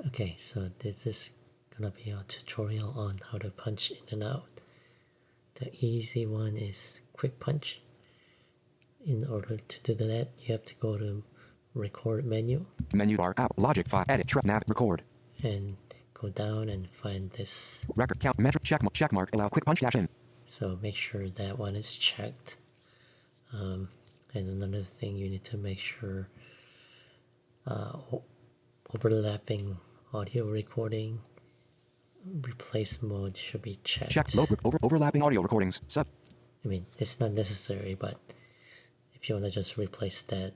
Okay, so this is gonna be a tutorial on how to punch in and out. The easy one is quick punch. In order to do that, you have to go to record menu. Menu bar, app, logic, file, edit, track, nav, record. And go down and find this. Record, count, metric, check mark, allow quick punch dash in. So make sure that one is checked. And another thing you need to make sure overlapping audio recording replace mode should be checked. Check mode, overlapping audio recordings, sub. I mean, it's not necessary, but if you want to just replace that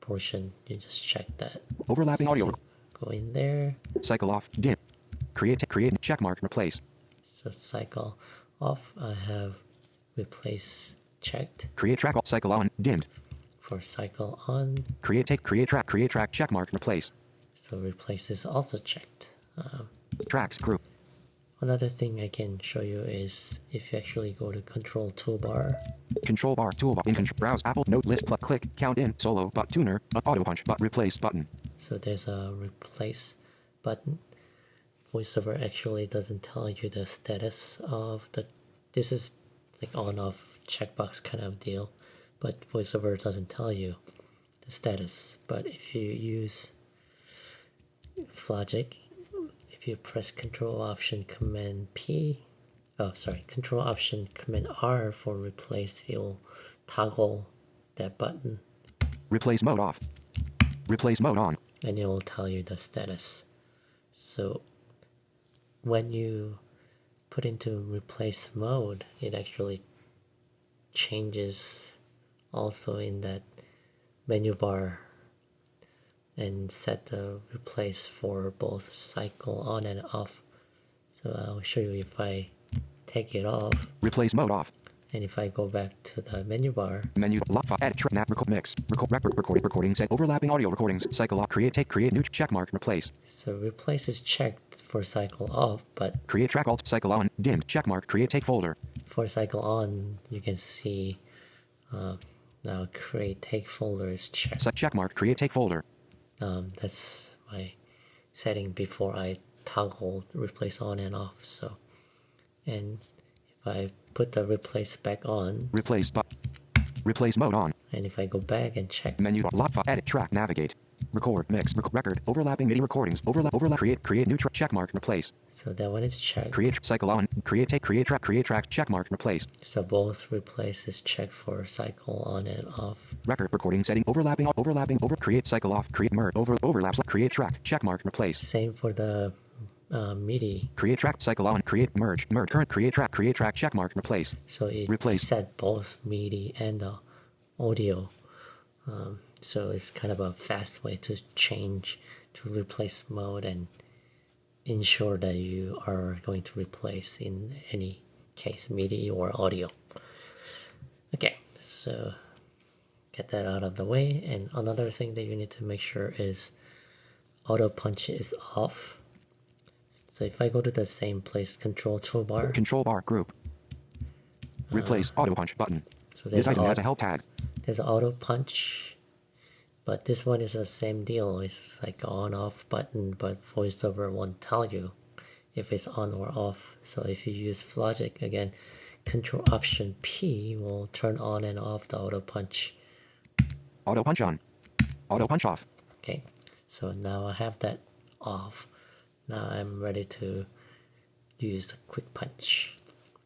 portion, you just check that. Overlapping audio. Go in there. Cycle off, dim. Create, check mark, replace. So cycle off, I have replace checked. Create track, cycle on, dimmed. For cycle on. Create track, check mark, replace. So replace is also checked. Tracks, group. Another thing I can show you is if you actually go to control toolbar. Control bar, toolbar, in control, browse, Apple, note, list, click, count in, solo, but tuner, auto punch, but replace button. So there's a replace button. VoiceOver actually doesn't tell you the status of the, this is like on off checkbox kind of deal, but VoiceOver doesn't tell you the status. But if you use Logic, if you press Control Option Command P, Control Option Command R for replace, you'll toggle that button. Replace mode off. Replace mode on. And it will tell you the status. So when you put into replace mode, it actually changes also in that menu bar and set the replace for both cycle on and off. So I'll show you if I take it off. Replace mode off. And if I go back to the menu bar. Menu, lock, file, edit, track, nav, record, mix, recording, set, overlapping audio recordings, cycle off, create new, check mark, replace. So replace is checked for cycle off, but create track alt, cycle on, dimmed, check mark, create take folder. For cycle on, you can see now create take folder is checked. Set check mark, create take folder. That's my setting before I toggle replace on and off. So, and if I put the replace back on, replace mode on, and if I go back and check menu, lock, file, edit, track, navigate, record, mix, record, overlapping MIDI recordings, overlap, create new check mark, replace. So that one is checked. Create cycle on, create track, check mark, replace. So both replace is checked for cycle on and off. Record recording setting, overlapping, create cycle off, create merge, overlaps, create track, check mark, replace. Same for the MIDI. Create track, cycle on, create merge, current, create track, check mark, replace. So it replace. Set both MIDI and the audio. So it's kind of a fast way to change to replace mode and ensure that you are going to replace in any case MIDI or audio. Okay, so get that out of the way. And another thing that you need to make sure is auto punch is off. So if I go to the same place, control bar group, replace auto punch button. So this item has a help tag. There's auto punch, but this one is the same deal. It's like on off button, but VoiceOver won't tell you if it's on or off. So if you use Logic, again, Control Option P will turn on and off the auto punch. Auto punch on, auto punch off. Okay, so now I have that off. Now I'm ready to use the quick punch.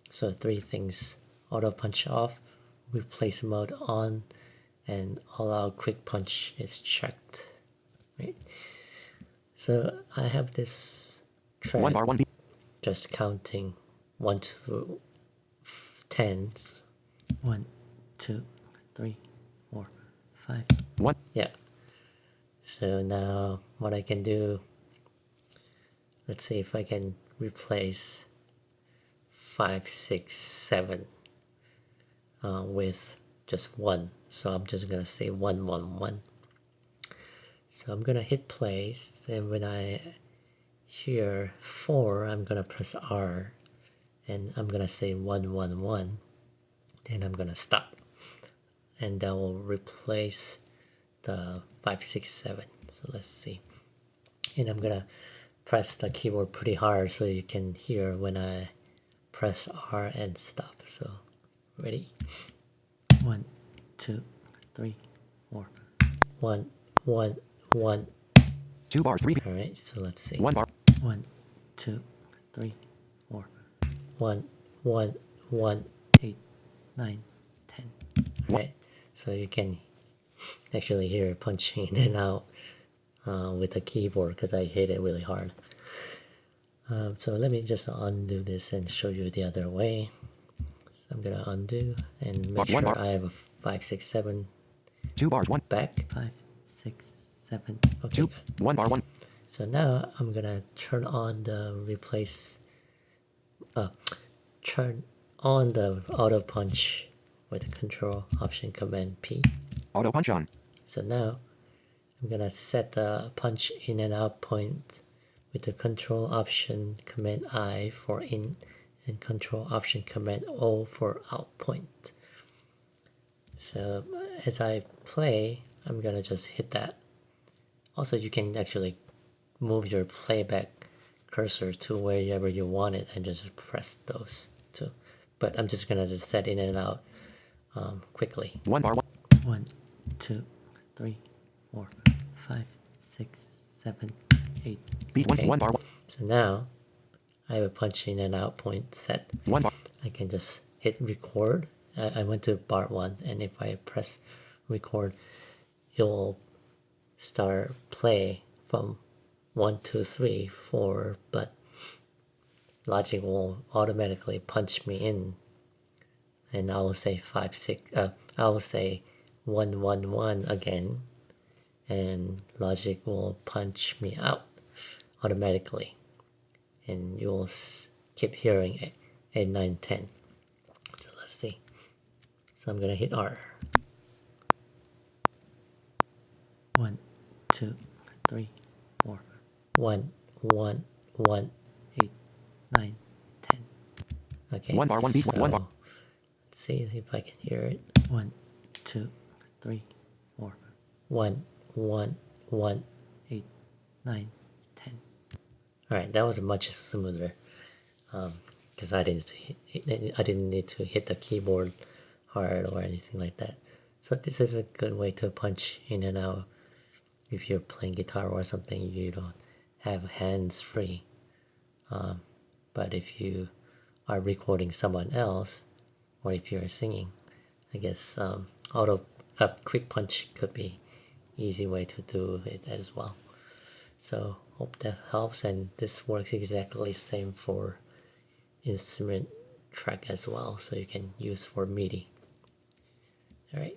So three things: auto punch off, replace mode on, and allow quick punch is checked. Right. So I have this track. 1 bar 1 beat. Just counting 1 to 10. 1, 2, 3, 4, 5. 1. Yeah. So now what I can do. Let's see if I can replace 5, 6, 7 with just 1. So I'm just gonna say 1, 1, 1. So I'm gonna hit play, and when I hear 4, I'm gonna press R, and I'm gonna say 1, 1, 1. Then I'm gonna stop, and that will replace the 5, 6, 7. So let's see, and I'm gonna press the keyboard pretty hard so you can hear when I press R and stop. So ready? 1, 2, 3, 4. 1, 1, 1. 2 bars, 3 All right, so let's see. 1 bar, 1, 2, 3, 4. 1, 1, 1, 8, 9, 10. All right, so you can actually hear punching in and out with the keyboard because I hit it really hard. So let me just undo this and show you the other way. So I'm gonna undo and make One sure bar. I have a 5, 6, 7 2 bars, 1, back. 5, 6, 7. Okay, 2, good. 1 bar, 1, So now I'm gonna turn on the auto punch with the Control Option Command P. auto punch on, So now I'm gonna set the punch in and out point with the Control Option Command I for in and Control Option Command O for out point. So as I play, I'm gonna just hit that. Also, you can actually move your playback cursor to wherever you want it and just press those too. But I'm just gonna just set in and out quickly. 1 bar, 1, 1, 2, 3, 4, 5, 6, 7, 8. beat 1 bar, 1, So now I have a punch in and out point set. 1 bar, I can just hit record. I went to bar 1, and if I press record, it will start play from 1, 2, 3, 4, but Logic will automatically punch me in, and I will say 5, 6. I will say 1, 1, 1 again, and Logic will punch me out automatically, and you'll keep hearing it 8, 9, 10. So let's see. So I'm gonna hit R. 1, 2, 3, 4. 1, 1, 1, 8, 9, 10. Okay. 1 bar, 1 beat, 1 bar, Let's see if I can hear it. 1, 2, 3, 4. 1, 1, 1, 8, 9, 10. All right, that was much smoother because I didn't need to hit the keyboard hard or anything like that. So this is a good way to punch in and out if you're playing guitar or something you don't have hands free. But if you are recording someone else, or if you're singing, I guess quick punch could be easy way to do it as well. So hope that helps, and this works exactly same for instrument track as well, so you can use for MIDI. All right.